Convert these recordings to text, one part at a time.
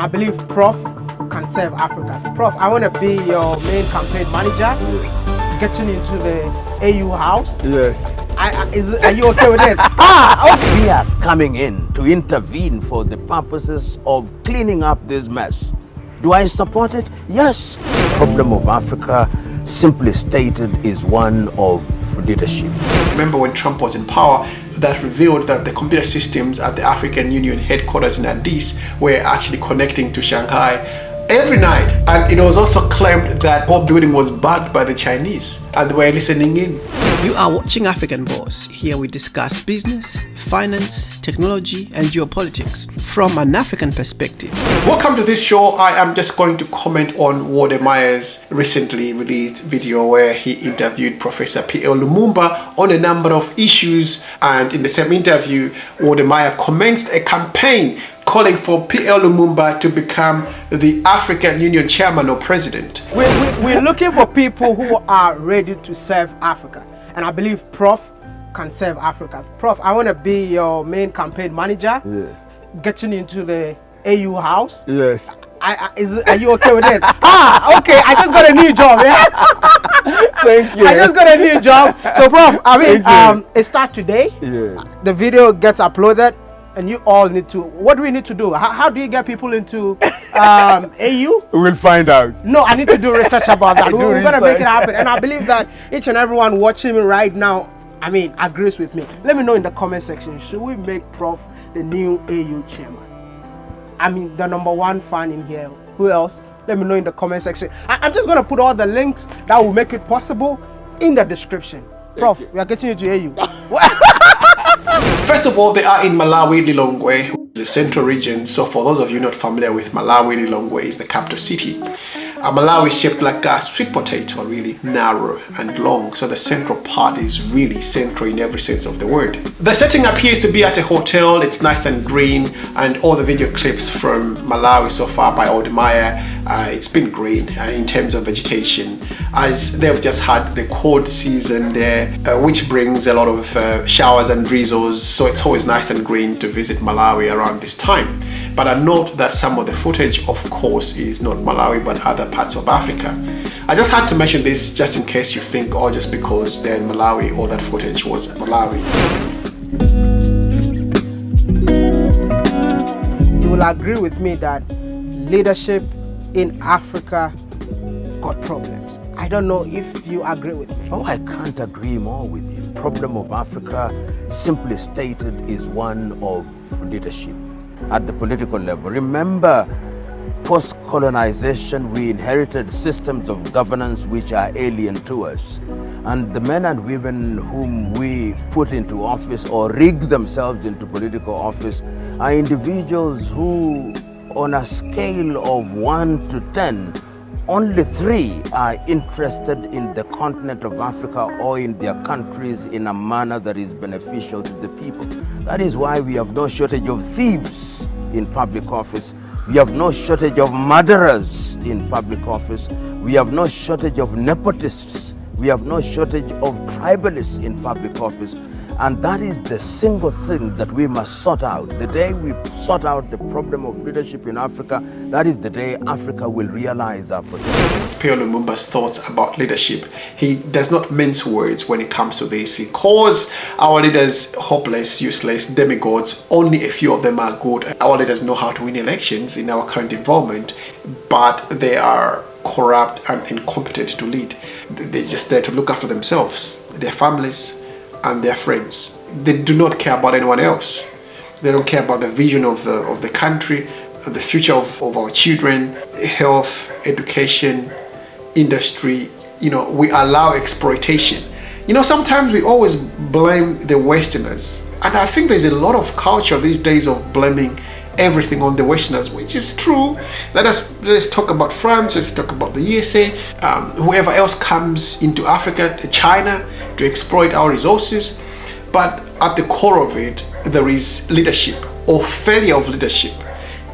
I believe Prof can serve Africa. Prof, I want to be your main campaign manager, getting into the AU house. Yes. Are you okay with it? Okay. We are coming in to intervene for the purposes of cleaning up this mess. Do I support it? Yes. The problem of Africa, simply stated, is one of leadership. Remember when Trump was in power, that revealed that the computer systems at the African Union headquarters in Addis were actually connecting to Shanghai every night. And it was also claimed that whole building was bugged by the Chinese and they were listening in. You are watching African Boss. Here we discuss business, finance, technology, and geopolitics from an African perspective. Welcome to this show. I am just going to comment on Wode recently released video where he interviewed Professor PLO Lumumba on a number of issues. And in the same interview, Wode commenced a campaign calling for PLO Lumumba to become the African Union chairman or president. We're looking for people who are ready to serve Africa. And I believe Prof can serve Africa. Prof, I want to be your main campaign manager. Yes. Getting into the AU house. Yes. Are you okay with it? Okay. I just got a new job. Yeah. Thank you. I just got a new job. So, Prof, it starts today. Yeah. The video gets uploaded, and you all need to. What do we need to do? How do you get people into AU? We'll find out. No, I need to do research about that. We're going to make it research. happen. And I believe that each and everyone watching me right now, agrees with me. Let me know in the comment section, should we make Prof the new AU chairman? The number one fan in here. Who else? Let me know in the comment section. I'm just going to put all the links that will make it possible in the description. Prof, we are getting you to AU. First of all, they are in Malawi, Lilongwe, the central region. So for those of you not familiar with Malawi, Lilongwe is the capital city. Malawi is shaped like a sweet potato, really narrow and long. So the central part is really central in every sense of the word. The setting appears to be at a hotel. It's nice and green, and all the video clips from Malawi so far by Wode, it's been green in terms of vegetation, as they've just had the cold season there, which brings a lot of showers and drizzles. So it's always nice and green to visit Malawi around this time. But I note that some of the footage, of course, is not Malawi but other parts of Africa. I just had to mention this just in case you think, just because they're in Malawi, all that footage was Malawi. You will agree with me that leadership in Africa got problems. I don't know if you agree with me. I can't agree more with you. The problem of Africa, simply stated, is one of leadership. At the political level, remember, post-colonization, we inherited systems of governance which are alien to us. And the men and women whom we put into office or rig themselves into political office are individuals who, on a scale of 1 to 10, only 3 are interested in the continent of Africa or in their countries in a manner that is beneficial to the people. That is why we have no shortage of thieves in public office. We have no shortage of murderers in public office. We have no shortage of nepotists. We have no shortage of tribalists in public office. And that is the single thing that we must sort out. The day we sort out the problem of leadership in Africa, that is the day Africa will realize our potential. It's PLO Lumumba's thoughts about leadership. He does not mince words when it comes to this. He calls our leaders hopeless, useless, demigods. Only a few of them are good. Our leaders know how to win elections in our current environment, but they are corrupt and incompetent to lead. They're just there to look after themselves, their families, and their friends. They do not care about anyone else. They don't care about the vision of the country, the future of our children, health, education, industry. We allow exploitation. Sometimes we always blame the Westerners. And I think there's a lot of culture these days of blaming everything on the Westerners, which is true. Let's talk about France, let's talk about the USA, whoever else comes into Africa, China, to exploit our resources. But at the core of it, there is leadership or failure of leadership.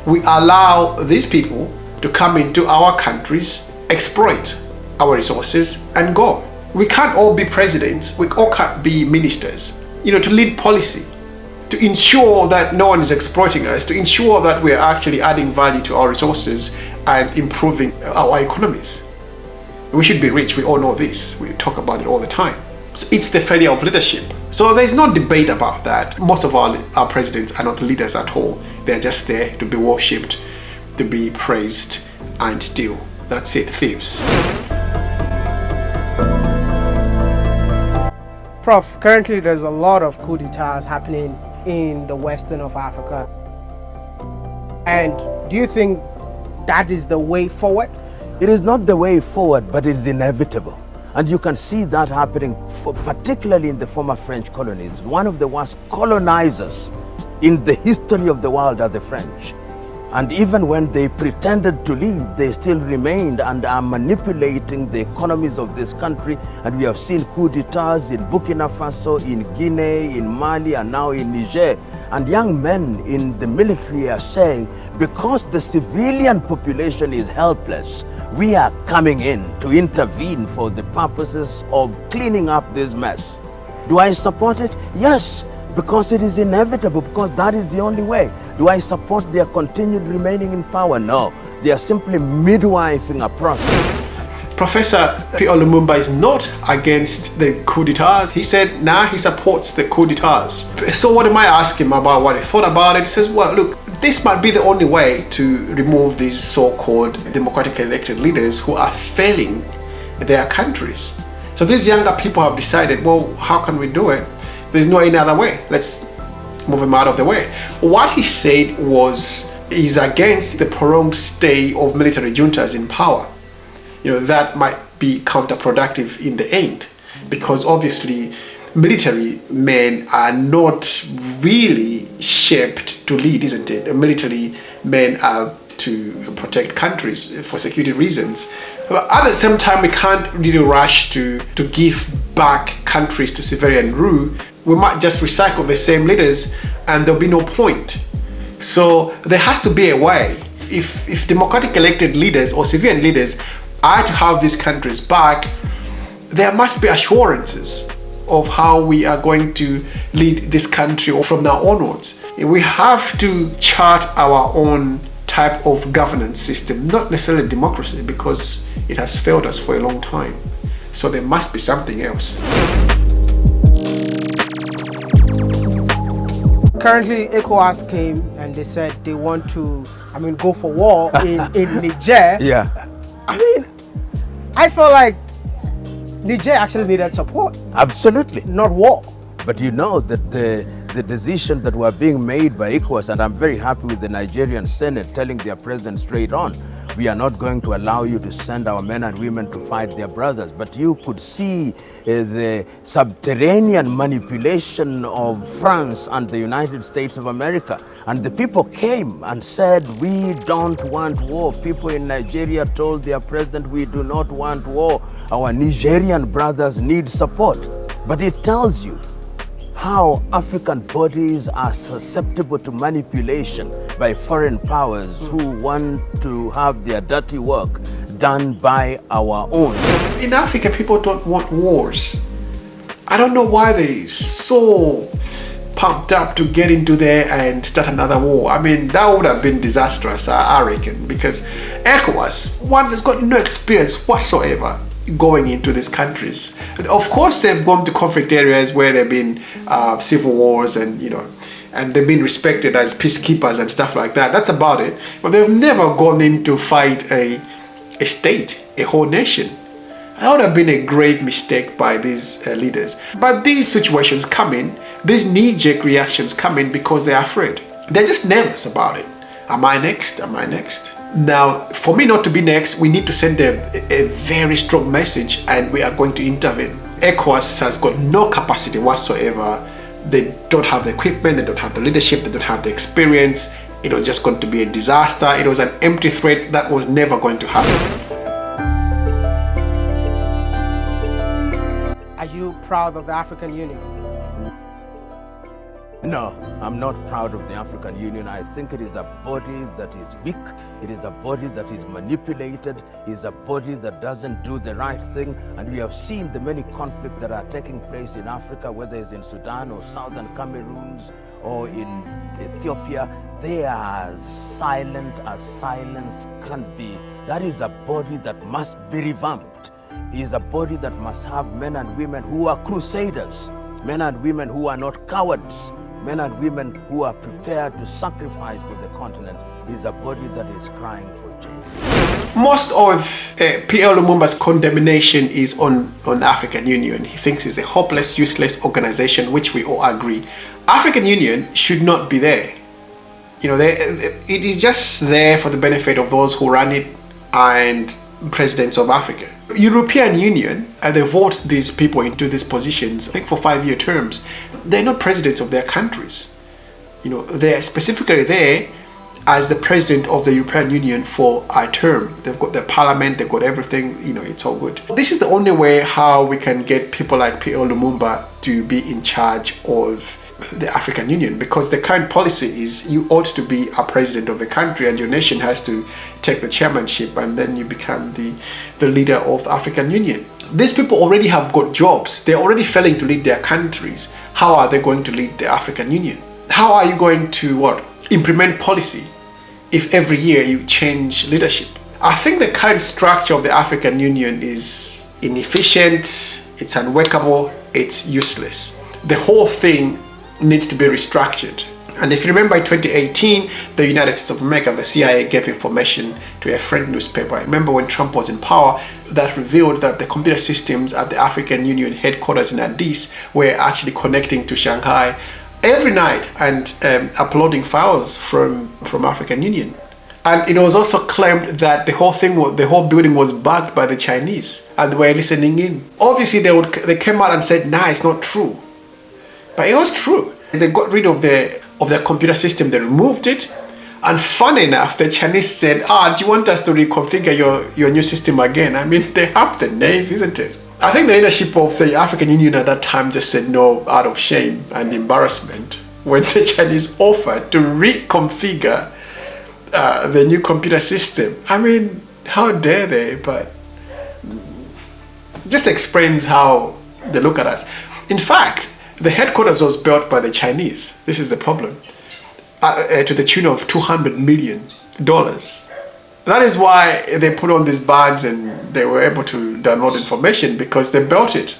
We allow these people to come into our countries, exploit our resources, and go. We can't all be presidents, we all can't be ministers, to lead policy. to ensure that no one is exploiting us, to ensure that we're actually adding value to our resources and improving our economies. We should be rich, we all know this, we talk about it all the time. So it's the failure of leadership. So there's no debate about that. Most of our presidents are not leaders at all. They're just there to be worshipped, to be praised, and steal. That's it, thieves. Prof, currently there's a lot of coup d'etats happening in the western of Africa. And do you think that is the way forward? It is not the way forward, but it is inevitable. And you can see that happening, particularly in the former French colonies. One of the worst colonizers in the history of the world are the French. And even when they pretended to leave, they still remained and are manipulating the economies of this country. And we have seen coup d'etats in Burkina Faso, in Guinea, in Mali, and now in Niger. And young men in the military are saying, because the civilian population is helpless, we are coming in to intervene for the purposes of cleaning up this mess. Do I support it? Yes, because it is inevitable, because that is the only way. Do I support their continued remaining in power? No, they are simply midwifing a process. Professor PLO Lumumba is not against the coup d'etats. He said, nah, he supports the coup d'etats. So what am I asking him about what he thought about it? He says, well, look, this might be the only way to remove these so-called democratically elected leaders who are failing their countries. So these younger people have decided, well, how can we do it? There's no any other way. Let's move him out of the way. What he said was, he's against the prolonged stay of military juntas in power. You know, that might be counterproductive in the end, because obviously military men are not really shaped to lead, isn't it? Military men are to protect countries for security reasons. But at the same time, we can't really rush to give back countries to civilian rule. We might just recycle the same leaders and there'll be no point. So there has to be a way. If democratic elected leaders or civilian leaders are to have these countries back, there must be assurances of how we are going to lead this country from now onwards. We have to chart our own type of governance system, not necessarily democracy, because it has failed us for a long time. So there must be something else. Currently, ECOWAS came and they said they want to, go for war in Niger. Yeah. I feel like Niger actually needed support. Absolutely. Not war. But you know that the decision that were being made by ECOWAS, and I'm very happy with the Nigerian Senate telling their president straight on, we are not going to allow you to send our men and women to fight their brothers. But you could see the subterranean manipulation of France and the United States of America. And the people came and said, we don't want war. People in Nigeria told their president, we do not want war. Our Nigerian brothers need support. But it tells you how African bodies are susceptible to manipulation by foreign powers who want to have their dirty work done by our own. In Africa, people don't want wars. I don't know why they're so pumped up to get into there and start another war. That would have been disastrous, I reckon, because ECOWAS, one has got no experience whatsoever going into these countries. Of course, they've gone to conflict areas where there have been civil wars, and and they've been respected as peacekeepers and stuff like that. That's about it. But they've never gone in to fight a state, a whole nation. That would have been a grave mistake by these leaders. But these situations come in, these knee-jerk reactions come in because they're afraid. They're just nervous about it. Am I next? Am I next? Now, for me not to be next, we need to send a very strong message, and we are going to intervene. ECOWAS has got no capacity whatsoever. They don't have the equipment, they don't have the leadership, they don't have the experience. It was just going to be a disaster. It was an empty threat that was never going to happen. Are you proud of the African Union? No, I'm not proud of the African Union. I think it is a body that is weak. It is a body that is manipulated. It is a body that doesn't do the right thing. And we have seen the many conflicts that are taking place in Africa, whether it's in Sudan or Southern Cameroons or in Ethiopia, they are silent as silence can be. That is a body that must be revamped. It is a body that must have men and women who are crusaders, men and women who are not cowards, men and women who are prepared to sacrifice for the continent. It is a body that is crying for change. Most of PLO Lumumba's condemnation is on African Union. He thinks it's a hopeless, useless organization, which we all agree. African Union should not be there. You know, it is just there for the benefit of those who run it and presidents of Africa. European Union, they vote these people into these positions, I think for 5-year terms. They're not presidents of their countries. You know, they're specifically there as the president of the European Union for a term. They've got their parliament, they've got everything, you know, it's all good. This is the only way how we can get people like PLO Lumumba to be in charge of the African Union, because the current policy is you ought to be a president of the country and your nation has to take the chairmanship, and then you become the leader of the African Union. These people already have got jobs. They're already failing to lead their countries. How are they going to lead the African Union? How are you going to implement policy if every year you change leadership? I think the current structure of the African Union is inefficient, it's unworkable, it's useless. The whole thing needs to be restructured. And if you remember in 2018, the United States of America, the CIA gave information to a French newspaper. I remember when Trump was in power, that revealed that the computer systems at the African Union headquarters in Addis were actually connecting to Shanghai every night and uploading files from African Union. And it was also claimed that the whole building was bugged by the Chinese and they were listening in. Obviously, they came out and said, nah, it's not true. But it was true. They got rid of their computer system. They removed it. And funny enough, the Chinese said, do you want us to reconfigure your new system again? I mean, they have the nerve, isn't it? I think the leadership of the African Union at that time just said no out of shame and embarrassment when the Chinese offered to reconfigure the new computer system. I mean, how dare they? But just explains how they look at us. In fact, the headquarters was built by the Chinese. This is the problem. To the tune of $200 million. That is why they put on these bags and they were able to download information, because they built it.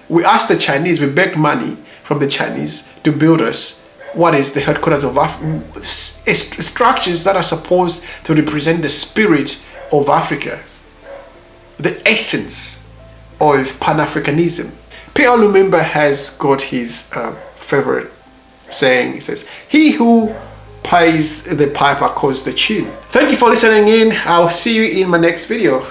We asked the Chinese, we begged money from the Chinese to build us what is the headquarters of structures that are supposed to represent the spirit of Africa, the essence of Pan-Africanism. PLO Lumumba has got his favorite saying. He says, "He who pays the piper calls the tune." Thank you for listening in. I'll see you in my next video.